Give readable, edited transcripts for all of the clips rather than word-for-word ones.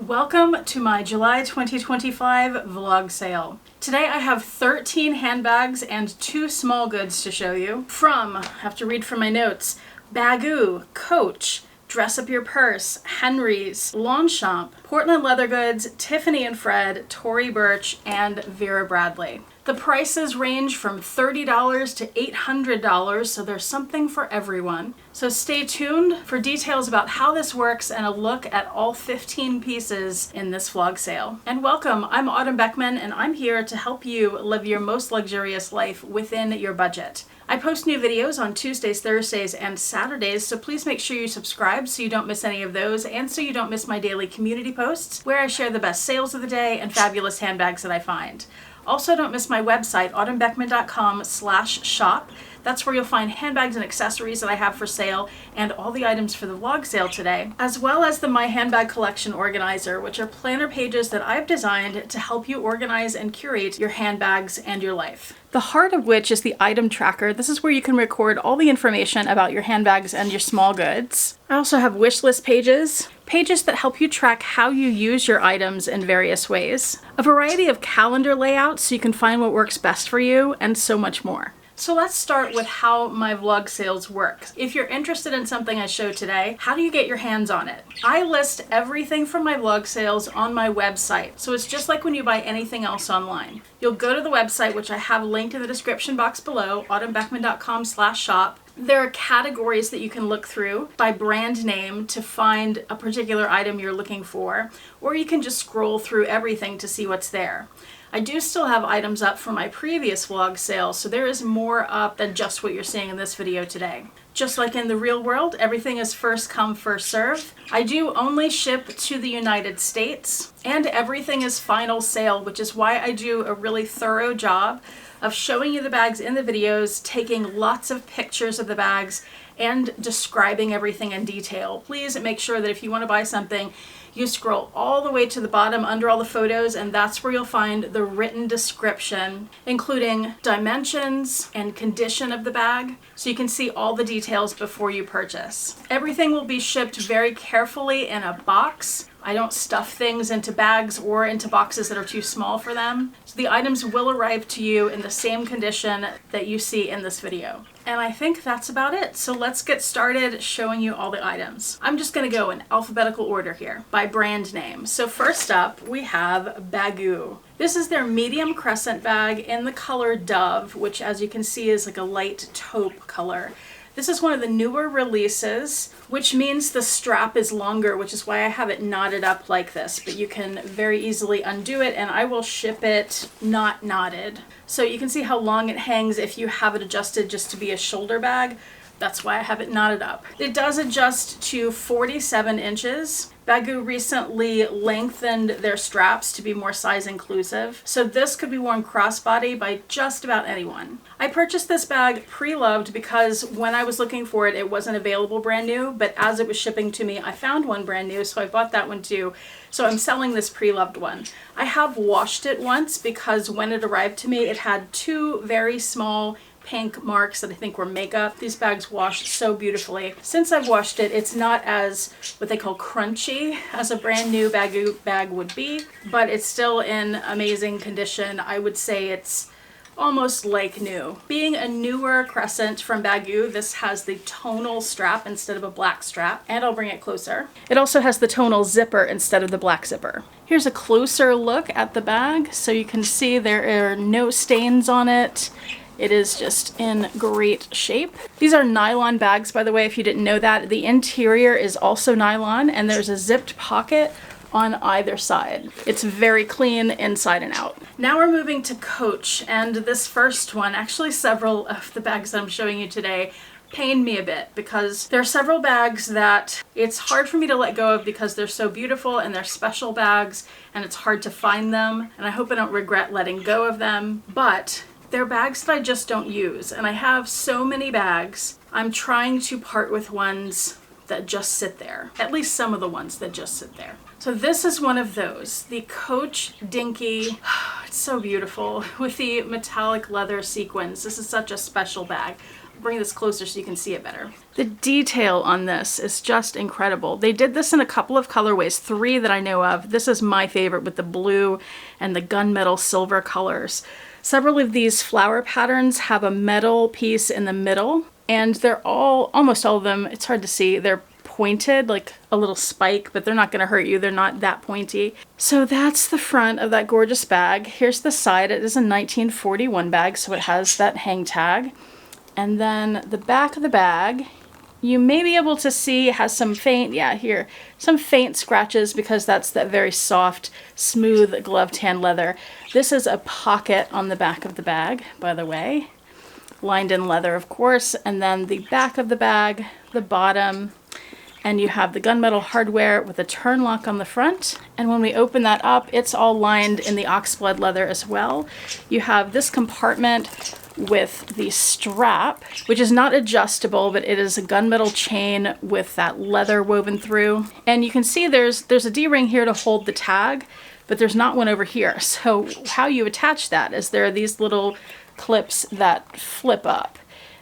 Welcome to my July 2025 vlog sale. Today I have 13 handbags and 2 small goods to show you from, I have to read from my notes, Baggu, Coach, Dress Up Your Purse, Henry's, Longchamp, Portland Leather Goods, Tiffany Fred, Tory Burch, and Vera Bradley. The prices range from $30 to $800, so there's something for everyone. So stay tuned for details about how this works and a look at all 15 pieces in this vlog sale. And welcome, I'm Autumn Beckman, and I'm here to help you live your most luxurious life within your budget. I post new videos on Tuesdays, Thursdays, and Saturdays, so please make sure you subscribe so you don't miss any of those and so you don't miss my daily community posts where I share the best sales of the day and fabulous handbags that I find. Also, don't miss my website, autumnbeckman.com/shop. That's where you'll find handbags and accessories that I have for sale and all the items for the vlog sale today, as well as the My Handbag Collection Organizer, which are planner pages that I've designed to help you organize and curate your handbags and your life. The heart of which is the item tracker. This is where you can record all the information about your handbags and your small goods. I also have wish list pages that help you track how you use your items in various ways, a variety of calendar layouts so you can find what works best for you, and so much more. So let's start with how my vlog sales work. If you're interested in something I show today, how do you get your hands on it? I list everything from my vlog sales on my website. So it's just like when you buy anything else online. You'll go to the website, which I have linked in the description box below, autumnbeckman.com/shop. There are categories that you can look through by brand name to find a particular item you're looking for, or you can just scroll through everything to see what's there. I do still have items up from my previous vlog sale, so there is more up than just what you're seeing in this video today. Just like in the real world, everything is first come, first serve. I do only ship to the United States, and everything is final sale, which is why I do a really thorough job of showing you the bags in the videos, taking lots of pictures of the bags, and describing everything in detail. Please make sure that if you want to buy something, you scroll all the way to the bottom under all the photos, and that's where you'll find the written description, including dimensions and condition of the bag, so you can see all the details before you purchase. Everything will be shipped very carefully in a box. I don't stuff things into bags or into boxes that are too small for them. So the items will arrive to you in the same condition that you see in this video. And I think that's about it. So let's get started showing you all the items. I'm just gonna go in alphabetical order here by brand name. So first up, we have Baggu. This is their medium crescent bag in the color Dove, which as you can see is like a light taupe color. This is one of the newer releases, which means the strap is longer, which is why I have it knotted up like this, but you can very easily undo it, and I will ship it not knotted. So you can see how long it hangs if you have it adjusted just to be a shoulder bag. That's why I have it knotted up. It does adjust to 47 inches. Baggu recently lengthened their straps to be more size inclusive, so this could be worn crossbody by just about anyone. I purchased this bag pre-loved because when I was looking for it, it wasn't available brand new, but as it was shipping to me, I found one brand new, so I bought that one too. So I'm selling this pre-loved one. I have washed it once because when it arrived to me, it had 2 very small pink marks that I think were makeup. These bags washed so beautifully. Since I've washed it, it's not as what they call crunchy as a brand new Baggu bag would be, but it's still in amazing condition. I would say it's almost like new. Being a newer crescent from Baggu, this has the tonal strap instead of a black strap, and I'll bring it closer. It also has the tonal zipper instead of the black zipper. Here's a closer look at the bag, so you can see there are no stains on it. It is just in great shape. These are nylon bags, by the way, if you didn't know that. The interior is also nylon, and there's a zipped pocket on either side. It's very clean inside and out. Now we're moving to Coach, and this first one, actually several of the bags that I'm showing you today, pained me a bit because there are several bags that it's hard for me to let go of because they're so beautiful and they're special bags and it's hard to find them, and I hope I don't regret letting go of them, but they're bags that I just don't use, and I have so many bags. I'm trying to part with ones that just sit there, at least some of the ones that just sit there. So this is one of those, the Coach Dinky. It's so beautiful with the metallic leather sequins. This is such a special bag. bring this closer so you can see it better. The detail on this is just incredible. They did this in a couple of colorways, 3 that I know of. This is my favorite with the blue and the gunmetal silver colors. Several of these flower patterns have a metal piece in the middle, and they're almost all of them, it's hard to see, they're pointed, like a little spike, but they're not going to hurt you. They're not that pointy. So that's the front of that gorgeous bag. Here's the side. It is a 1941 bag, so it has that hang tag. And then the back of the bag, you may be able to see it has some faint, some faint scratches because that's that very soft, smooth glove tan leather. This is a pocket on the back of the bag, by the way. Lined in leather, of course. And then the back of the bag, the bottom, and you have the gunmetal hardware with a turn lock on the front. And when we open that up, it's all lined in the oxblood leather as well. You have this compartment with the strap, which is not adjustable, but it is a gunmetal chain with that leather woven through. And you can see there's a D-ring here to hold the tag, but there's not one over here. So how you attach that is there are these little clips that flip up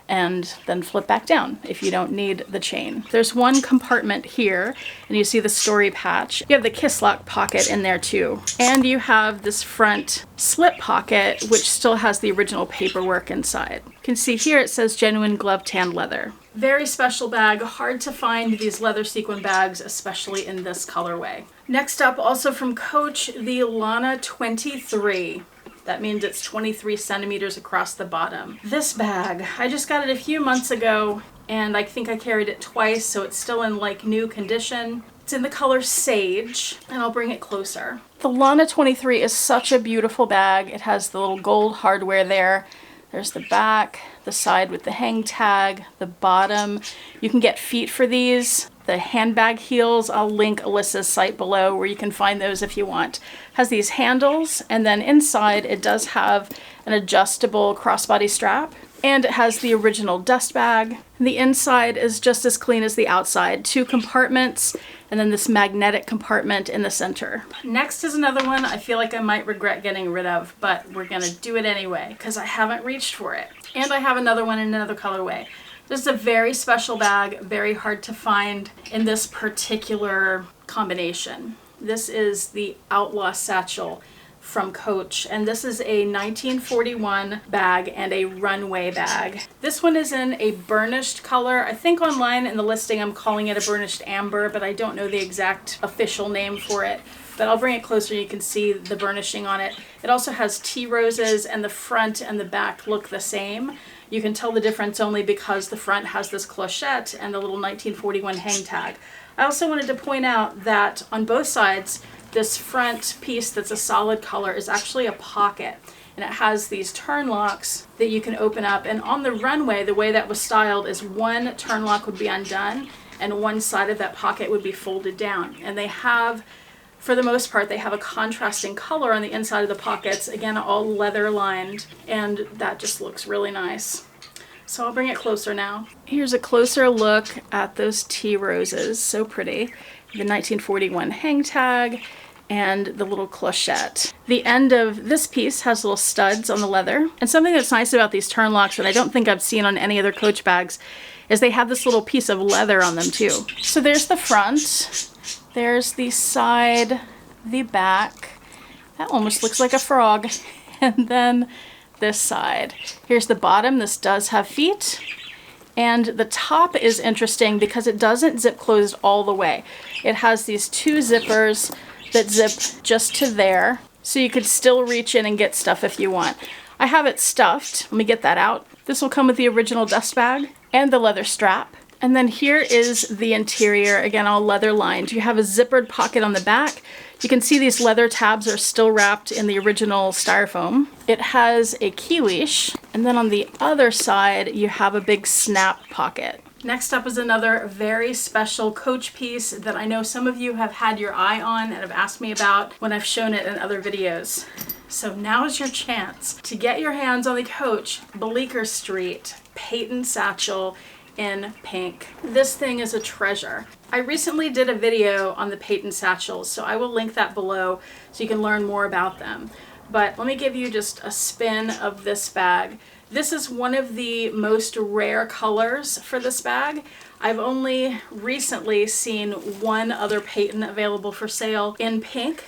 and then flip back down if you don't need the chain. There's one compartment here, and you see the story patch. You have the kiss lock pocket in there too. And you have this front slip pocket, which still has the original paperwork inside. You can see here it says genuine glove tan leather. Very special bag, hard to find these leather sequin bags, especially in this colorway. Next up, also from Coach, the Lana 23. That means it's 23 centimeters across the bottom. This bag, I just got it a few months ago, and I think I carried it twice, so it's still in like new condition. It's in the color Sage, and I'll bring it closer. The Lana 23 is such a beautiful bag. It has the little gold hardware there. There's the back, the side with the hang tag, the bottom. You can get feet for these. The handbag heels, I'll link Alyssa's site below where you can find those if you want. Has these handles, and then inside it does have an adjustable crossbody strap, and it has the original dust bag. And the inside is just as clean as the outside. 2 compartments, and then this magnetic compartment in the center. Next is another one I feel like I might regret getting rid of, but we're gonna do it anyway because I haven't reached for it. And I have another one in another colorway. This is a very special bag, very hard to find in this particular combination. This is the Outlaw Satchel from Coach, and this is a 1941 bag and a runway bag. This one is in a burnished color. I think online in the listing I'm calling it a burnished amber, but I don't know the exact official name for it. But I'll bring it closer, you can see the burnishing on it. It also has tea roses, and the front and the back look the same. You can tell the difference only because the front has this clochette and the little 1941 hang tag. I also wanted to point out that on both sides, this front piece that's a solid color is actually a pocket. And it has these turn locks that you can open up. And on the runway, the way that was styled is one turn lock would be undone and one side of that pocket would be folded down. And they have, for the most part, they have a contrasting color on the inside of the pockets, again, all leather lined, and that just looks really nice. So I'll bring it closer now. Here's a closer look at those tea roses, so pretty. The 1941 hang tag and the little clochette. The end of this piece has little studs on the leather. And something that's nice about these turn locks that I don't think I've seen on any other Coach bags is they have this little piece of leather on them too. So there's the front. There's the side, the back. That almost looks like a frog. And then this side. Here's the bottom. This does have feet. And the top is interesting because it doesn't zip closed all the way. It has these 2 zippers that zip just to there. So you could still reach in and get stuff if you want. I have it stuffed. Let me get that out. This will come with the original dust bag and the leather strap. And then here is the interior, again, all leather lined. You have a zippered pocket on the back. You can see these leather tabs are still wrapped in the original styrofoam. It has a key leash, and then on the other side, you have a big snap pocket. Next up is another very special Coach piece that I know some of you have had your eye on and have asked me about when I've shown it in other videos. So now is your chance to get your hands on the Coach Bleecker Street patent satchel in pink. This thing is a treasure. I recently did a video on the patent satchels, so I will link that below so you can learn more about them. But let me give you just a spin of this bag. This is one of the most rare colors for this bag. I've only recently seen one other patent available for sale in pink,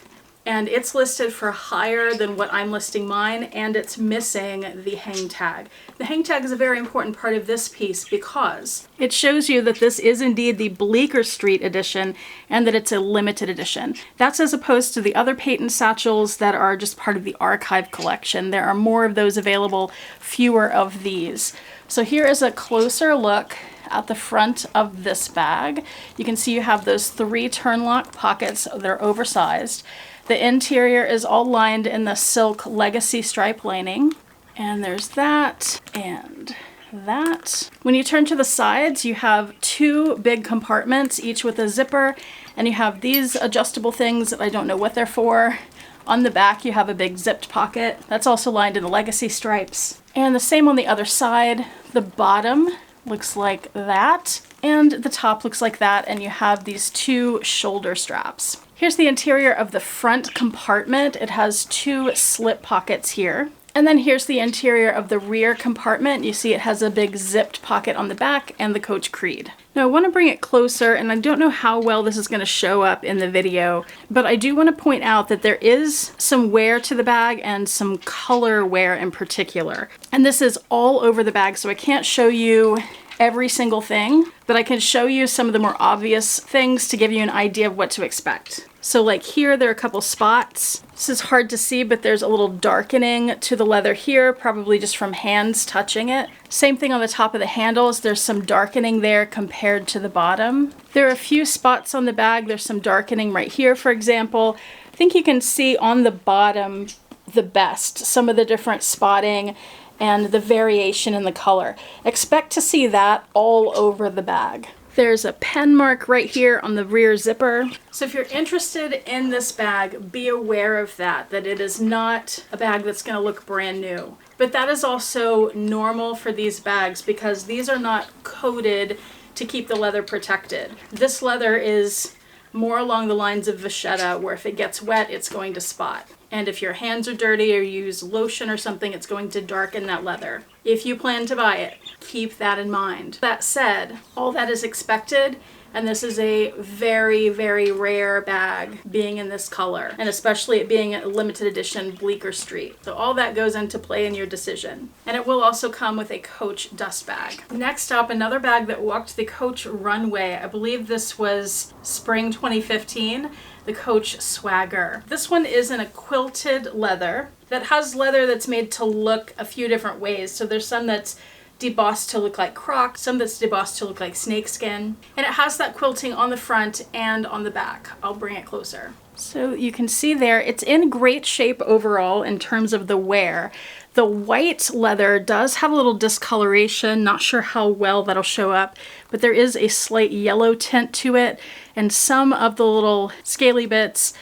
and it's listed for higher than what I'm listing mine, and it's missing the hang tag. The hang tag is a very important part of this piece because it shows you that this is indeed the Bleecker Street edition and that it's a limited edition. That's as opposed to the other patent satchels that are just part of the archive collection. There are more of those available, fewer of these. So here is a closer look at the front of this bag. You can see you have those 3 turn lock pockets that are oversized. The interior is all lined in the silk legacy stripe lining. And there's that and that. When you turn to the sides, you have 2 big compartments, each with a zipper, and you have these adjustable things that I don't know what they're for. On the back, you have a big zipped pocket. That's also lined in the legacy stripes. And the same on the other side. The bottom looks like that, and the top looks like that, and you have these 2 shoulder straps. Here's the interior of the front compartment. It has 2 slip pockets here. And then here's the interior of the rear compartment. You see it has a big zipped pocket on the back and the Coach Creed. Now I want to bring it closer, and I don't know how well this is going to show up in the video, but I do want to point out that there is some wear to the bag and some color wear in particular. And this is all over the bag, so I can't show you every single thing, but I can show you some of the more obvious things to give you an idea of what to expect. So like here, there are a couple spots. This is hard to see, but there's a little darkening to the leather here, probably just from hands touching it. Same thing on the top of the handles. There's some darkening there compared to the bottom. There are a few spots on the bag. There's some darkening right here, for example. I think you can see on the bottom the best, some of the different spotting and the variation in the color. Expect to see that all over the bag. There's a pen mark right here on the rear zipper. So if you're interested in this bag, be aware of that it is not a bag that's going to look brand new. But that is also normal for these bags because these are not coated to keep the leather protected. This leather is more along the lines of vachetta, where if it gets wet, it's going to spot. And if your hands are dirty or you use lotion or something, it's going to darken that leather. If you plan to buy it, keep that in mind. That said, all that is expected, and this is a very, very rare bag being in this color, and especially it being a limited edition Bleecker Street. So all that goes into play in your decision. And it will also come with a Coach dust bag. Next up, another bag that walked the Coach runway. I believe this was spring 2015. The Coach Swagger. This one is in a quilted leather that has leather that's made to look a few different ways. So there's some that's debossed to look like croc, some that's debossed to look like snakeskin, and it has that quilting on the front and on the back. I'll bring it closer. So you can see there, it's in great shape overall in terms of the wear. The white leather does have a little discoloration, not sure how well that'll show up, but there is a slight yellow tint to it, and some of the little scaly bits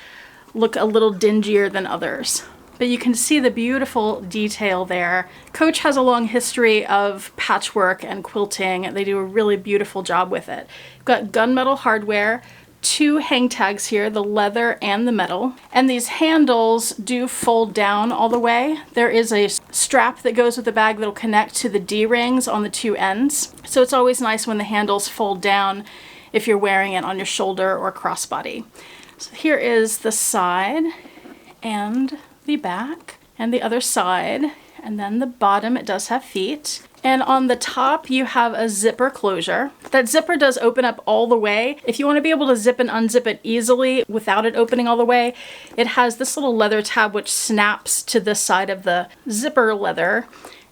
look a little dingier than others. But you can see the beautiful detail there. Coach has a long history of patchwork and quilting. They do a really beautiful job with it. You've got gunmetal hardware, 2 hang tags here, the leather and the metal. And these handles do fold down all the way. There is a strap that goes with the bag that'll connect to the D-rings on the 2 ends. So it's always nice when the handles fold down if you're wearing it on your shoulder or crossbody. So here is the side and the back and the other side, and then the bottom, it does have feet. And on the top, you have a zipper closure. That zipper does open up all the way. If you want to be able to zip and unzip it easily without it opening all the way, it has this little leather tab which snaps to the side of the zipper leather,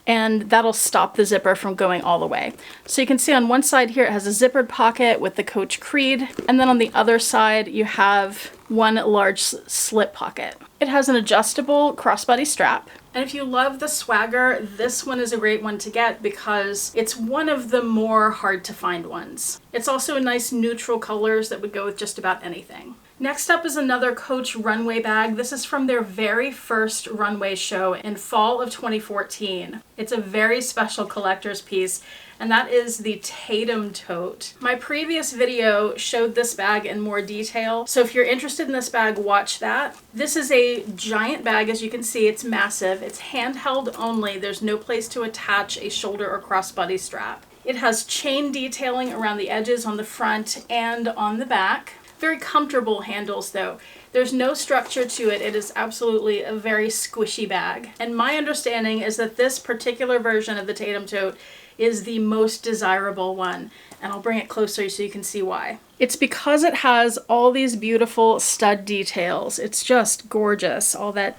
and that'll stop the zipper from going all the way. So you can see on one side here, it has a zippered pocket with the Coach Creed, and then on the other side, you have one large slip pocket. It has an adjustable crossbody strap. And if you love the Swagger, this one is a great one to get because it's one of the more hard to find ones. It's also a nice neutral colors that would go with just about anything. Next up is another Coach runway bag. This is from their very first runway show in fall of 2014. It's a very special collector's piece, and that is the Tatum Tote. My previous video showed this bag in more detail, so if you're interested in this bag, watch that. This is a giant bag, as you can see. It's massive. It's handheld only. There's no place to attach a shoulder or crossbody strap. It has chain detailing around the edges on the front and on the back. Very comfortable handles though. There's no structure to it. It is absolutely a very squishy bag. And my understanding is that this particular version of the Tatum Tote is the most desirable one. And I'll bring it closer so you can see why. It's because it has all these beautiful stud details. It's just gorgeous. All that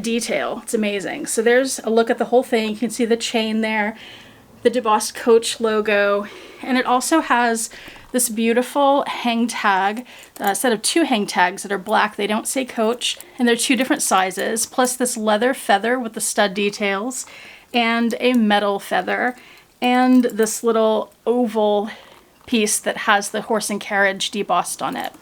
detail. It's amazing. So there's a look at the whole thing. You can see the chain there, the DeBoss Coach logo, and it also has this beautiful hang tag, a set of 2 hang tags that are black. They don't say Coach, and they're 2 different sizes, plus this leather feather with the stud details, and a metal feather, and this little oval piece that has the horse and carriage debossed on it.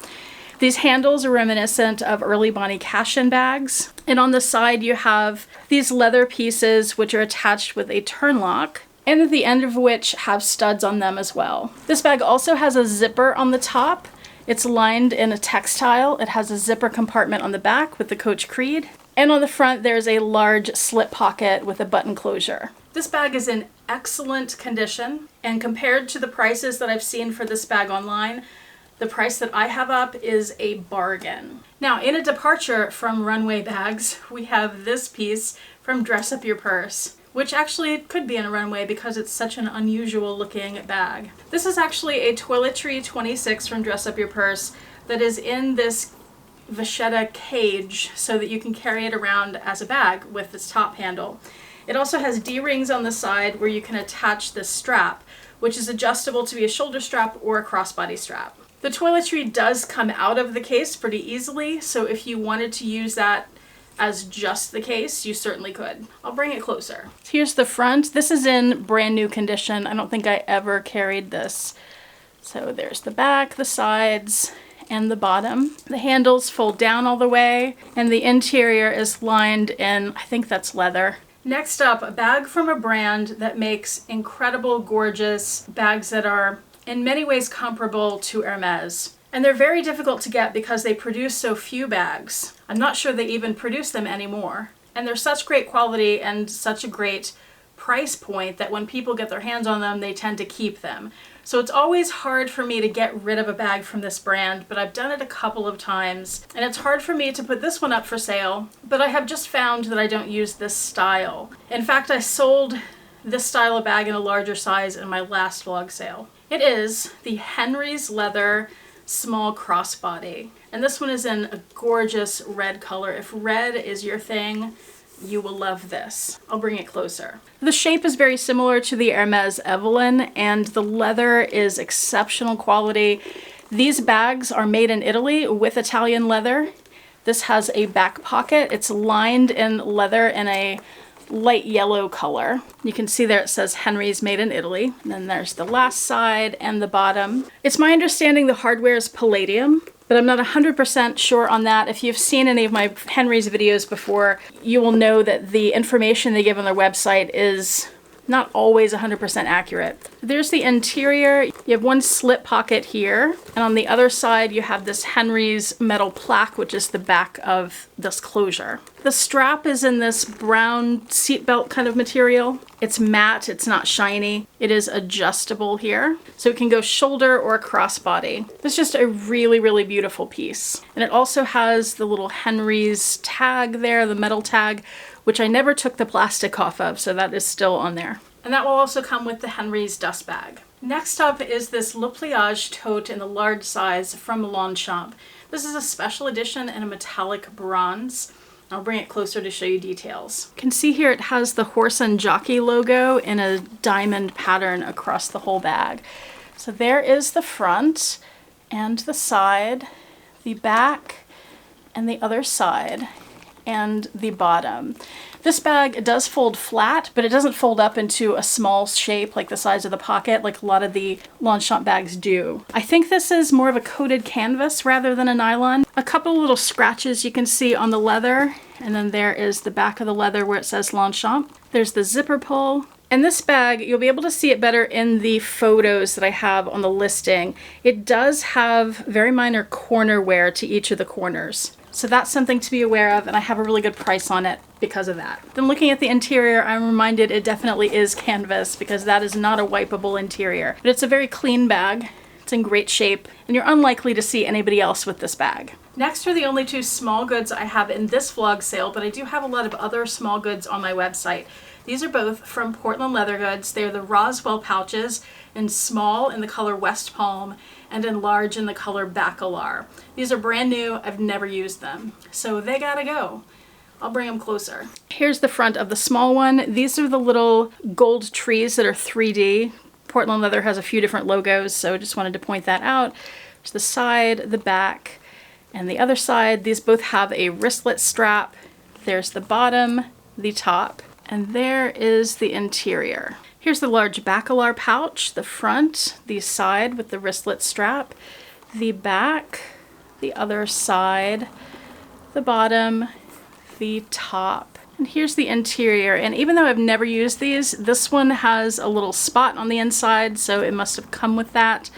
These handles are reminiscent of early Bonnie Cashin bags, and on the side you have these leather pieces which are attached with a turn lock, and at the end of which have studs on them as well. This bag also has a zipper on the top. It's lined in a textile. It has a zipper compartment on the back with the Coach Creed. And on the front there's a large slip pocket with a button closure. This bag is in excellent condition, and compared to the prices that I've seen for this bag online, the price that I have up is a bargain. Now, in a departure from runway bags, we have this piece from Dress Up Your Purse, which actually could be in a runway because it's such an unusual looking bag. This is actually a Toiletry 26 from Dress Up Your Purse that is in this vachetta cage so that you can carry it around as a bag with its top handle. It also has D-rings on the side where you can attach this strap, which is adjustable to be a shoulder strap or a crossbody strap. The Toiletry does come out of the case pretty easily, so if you wanted to use that as just the case, you certainly could. I'll bring it closer. Here's the front. This is in brand new condition. I don't think I ever carried this. So there's the back, the sides, and the bottom. The handles fold down all the way, and the interior is lined in, I think that's leather. Next up, a bag from a brand that makes incredible, gorgeous bags that are in many ways comparable to Hermes. And they're very difficult to get because they produce so few bags. I'm not sure they even produce them anymore. And they're such great quality and such a great price point that when people get their hands on them, they tend to keep them. So it's always hard for me to get rid of a bag from this brand, but I've done it a couple of times. And it's hard for me to put this one up for sale, but I have just found that I don't use this style. In fact, I sold this style of bag in a larger size in my last vlog sale. It is the Henry's Leather small crossbody, and this one is in a gorgeous red color. If red is your thing, you will love this. I'll bring it closer. The shape is very similar to the Hermes Evelyn, and the leather is exceptional quality. These bags are made in Italy with Italian leather. This has a back pocket. It's lined in leather in a light yellow color. You can see there it says Henry's made in Italy. And then there's the last side and the bottom. It's my understanding the hardware is palladium, but I'm not 100% sure on that. If you've seen any of my Henry's videos before, you will know that the information they give on their website is not always 100% accurate. There's the interior. You have one slip pocket here, and on the other side you have this Henry's metal plaque, which is the back of this closure. The strap is in this brown seatbelt kind of material. It's matte, it's not shiny. It is adjustable here, so it can go shoulder or crossbody. It's just a really, really beautiful piece. And it also has the little Henry's tag there, the metal tag, which I never took the plastic off of, so that is still on there. And that will also come with the Henry's dust bag. Next up is this Le Pliage tote in the large size from Longchamp. This is a special edition in a metallic bronze. I'll bring it closer to show you details. You can see here it has the horse and jockey logo in a diamond pattern across the whole bag. So there is the front and the side, the back and the other side, and the bottom. This bag does fold flat, but it doesn't fold up into a small shape like the size of the pocket like a lot of the Longchamp bags do. I think this is more of a coated canvas rather than a nylon. A couple little scratches you can see on the leather, and then there is the back of the leather where it says Longchamp. There's the zipper pull, And this bag, you'll be able to see it better in the photos that I have on the listing. It does have very minor corner wear to each of the corners. So that's something to be aware of, and I have a really good price on it because of that. Then looking at the interior, I'm reminded it definitely is canvas because that is not a wipeable interior. But it's a very clean bag. It's in great shape, and you're unlikely to see anybody else with this bag. Next are the only two small goods I have in this vlog sale, but I do have a lot of other small goods on my website. These are both from Portland Leather Goods. They're the Roswell pouches in small in the color West Palm and in large in the color Bacalar. These are brand new. I've never used them, so they gotta go. I'll bring them closer. Here's the front of the small one. These are the little gold trees that are 3D. Portland Leather has a few different logos, so just wanted to point that out. There's the side, the back, and the other side. These both have a wristlet strap. There's the bottom, the top, and there is the interior. Here's the large Bacalar pouch, the front, the side with the wristlet strap, the back, the other side, the bottom, the top. And here's the interior, and even though I've never used these, this one has a little spot on the inside, so it must have come with that.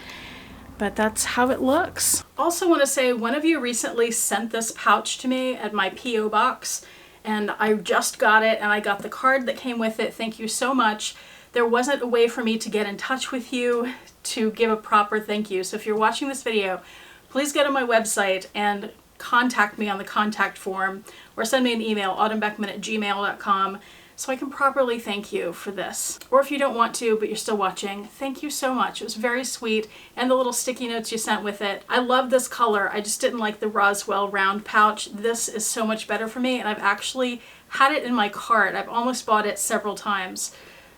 But that's how it looks. Also want to say, one of you recently sent this pouch to me at my P.O. box, and I just got it, and I got the card that came with it. Thank you so much. There wasn't a way for me to get in touch with you to give a proper thank you. So if you're watching this video, please go to my website and contact me on the contact form or send me an email, autumnbeckman@gmail.com, so I can properly thank you for this. Or if you don't want to, but you're still watching, thank you so much. It was very sweet, and the little sticky notes you sent with it. I love this color. I just didn't like the Roswell round pouch. This is so much better for me, and I've actually had it in my cart. I've almost bought it several times.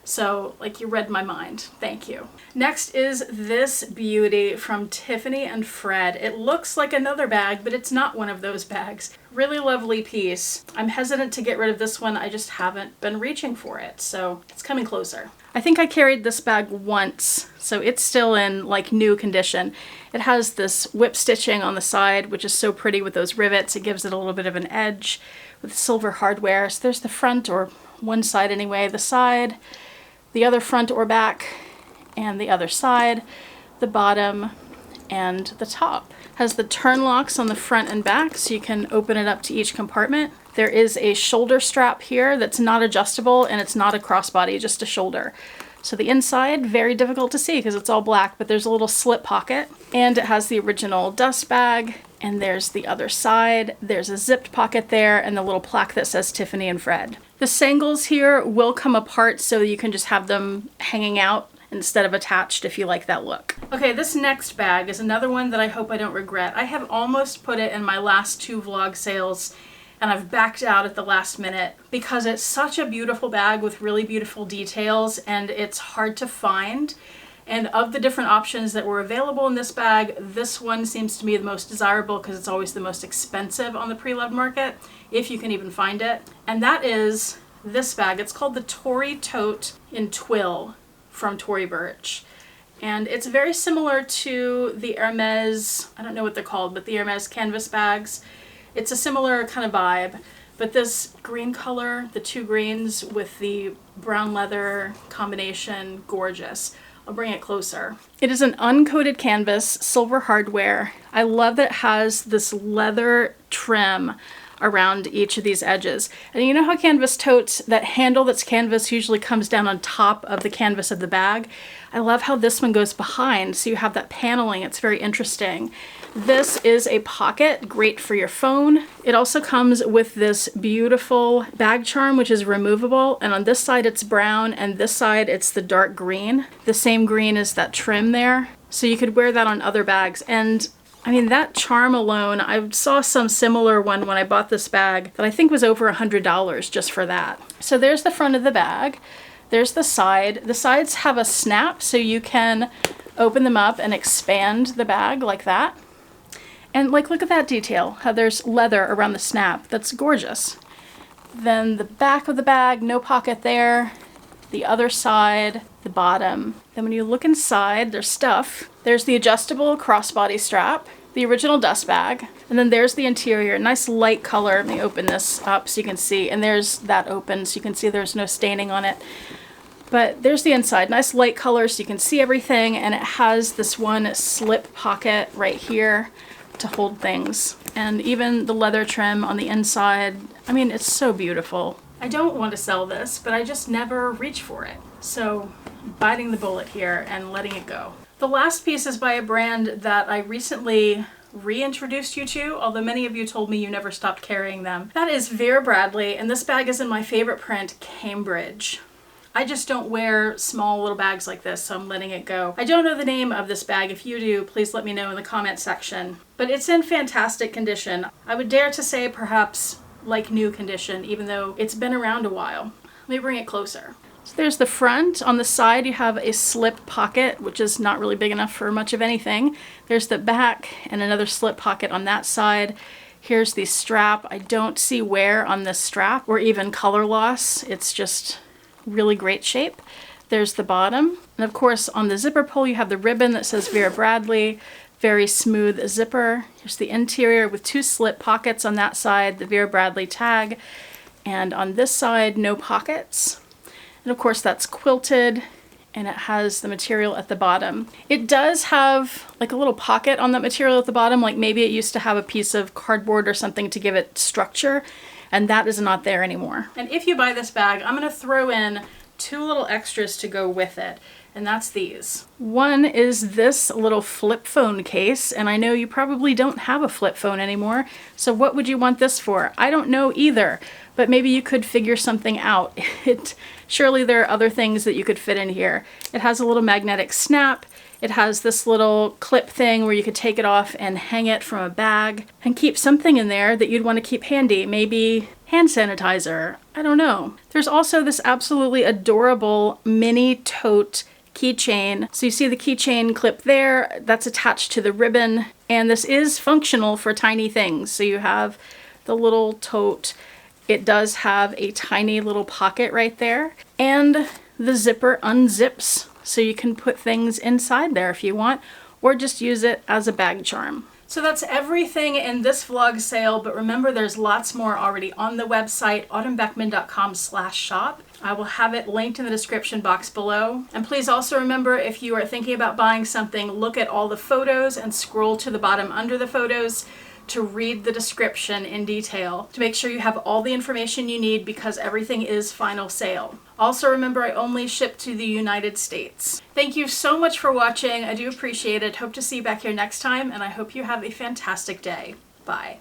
So, like, you read my mind. Thank you. Next is this beauty from Tiffany and Fred. It looks like another bag, but it's not one of those bags. Really lovely piece. I'm hesitant to get rid of this one. I just haven't been reaching for it, so it's coming closer. I think I carried this bag once, so it's still in, like, new condition. It has this whip stitching on the side, which is so pretty with those rivets. It gives it a little bit of an edge with silver hardware. So there's the front, or one side anyway, the side, the other front or back, and the other side, the bottom, and the top. Has the turn locks on the front and back, so you can open it up to each compartment. There is a shoulder strap here that's not adjustable, and it's not a crossbody, just a shoulder. So the inside, very difficult to see because it's all black, but there's a little slip pocket, and it has the original dust bag, and there's the other side. There's a zipped pocket there, and the little plaque that says Tiffany and Fred. The sangles here will come apart so that you can just have them hanging out instead of attached if you like that look. Okay, this next bag is another one that I hope I don't regret. I have almost put it in my last two vlog sales, and I've backed out at the last minute because it's such a beautiful bag with really beautiful details, and it's hard to find. And of the different options that were available in this bag, this one seems to me the most desirable because it's always the most expensive on the Preloved market, if you can even find it. And that is this bag. It's called the Tory Tote in Twill from Tory Burch. And it's very similar to the Hermes, I don't know what they're called, but the Hermes canvas bags. It's a similar kind of vibe. But this green color, the two greens with the brown leather combination, gorgeous. I'll bring it closer. It is an uncoated canvas, silver hardware. I love that it has this leather trim around each of these edges. And you know how canvas totes, that handle that's canvas usually comes down on top of the canvas of the bag? I love how this one goes behind, so you have that paneling. It's very interesting. This is a pocket, great for your phone. It also comes with this beautiful bag charm, which is removable. And on this side it's brown, and this side it's the dark green. The same green as that trim there. So you could wear that on other bags. And I mean, that charm alone, I saw some similar one when I bought this bag that I think was over $100 just for that. So there's the front of the bag. There's the side. The sides have a snap, so you can open them up and expand the bag like that. And like, look at that detail, how there's leather around the snap. That's gorgeous. Then the back of the bag, no pocket there. The other side, the bottom. Then when you look inside, there's stuff. There's the adjustable crossbody strap, the original dust bag, and then there's the interior. Nice light color. Let me open this up so you can see. And there's that open, so you can see there's no staining on it. But there's the inside, nice light color so you can see everything, and it has this one slip pocket right here to hold things. And even the leather trim on the inside, I mean, it's so beautiful. I don't want to sell this, but I just never reach for it. So biting the bullet here and letting it go. The last piece is by a brand that I recently reintroduced you to, although many of you told me you never stopped carrying them. That is Vera Bradley, and this bag is in my favorite print, Cambridge. I just don't wear small little bags like this, so I'm letting it go. I don't know the name of this bag. If you do, please let me know in the comment section. But it's in fantastic condition. I would dare to say perhaps like new condition, even though it's been around a while. Let me bring it closer. So there's the front. On the side, you have a slip pocket, which is not really big enough for much of anything. There's the back and another slip pocket on that side. Here's the strap. I don't see wear on this strap or even color loss. It's just really great shape. There's the bottom. And of course, on the zipper pull, you have the ribbon that says Vera Bradley. Very smooth zipper. Here's the interior with two slip pockets on that side, the Vera Bradley tag. And on this side, no pockets. And of course that's quilted, and it has the material at the bottom. It does have like a little pocket on that material at the bottom, like maybe it used to have a piece of cardboard or something to give it structure, and that is not there anymore. And if you buy this bag, I'm gonna throw in two little extras to go with it, and that's these. One is this little flip phone case, and I know you probably don't have a flip phone anymore, so what would you want this for? I don't know either, but maybe you could figure something out. Surely there are other things that you could fit in here. It has a little magnetic snap. It has this little clip thing where you could take it off and hang it from a bag and keep something in there that you'd want to keep handy. Maybe hand sanitizer. I don't know. There's also this absolutely adorable mini tote keychain. So you see the keychain clip there, that's attached to the ribbon, and this is functional for tiny things. So you have the little tote. It does have a tiny little pocket right there, and the zipper unzips so you can put things inside there if you want, or just use it as a bag charm. So that's everything in this vlog sale, but remember there's lots more already on the website, autumnbeckman.com/shop. I will have it linked in the description box below. And please also remember, if you are thinking about buying something, look at all the photos and scroll to the bottom under the photos to read the description in detail to make sure you have all the information you need, because everything is final sale. Also remember, I only ship to the United States. Thank you so much for watching. I do appreciate it. Hope to see you back here next time, and I hope you have a fantastic day. Bye.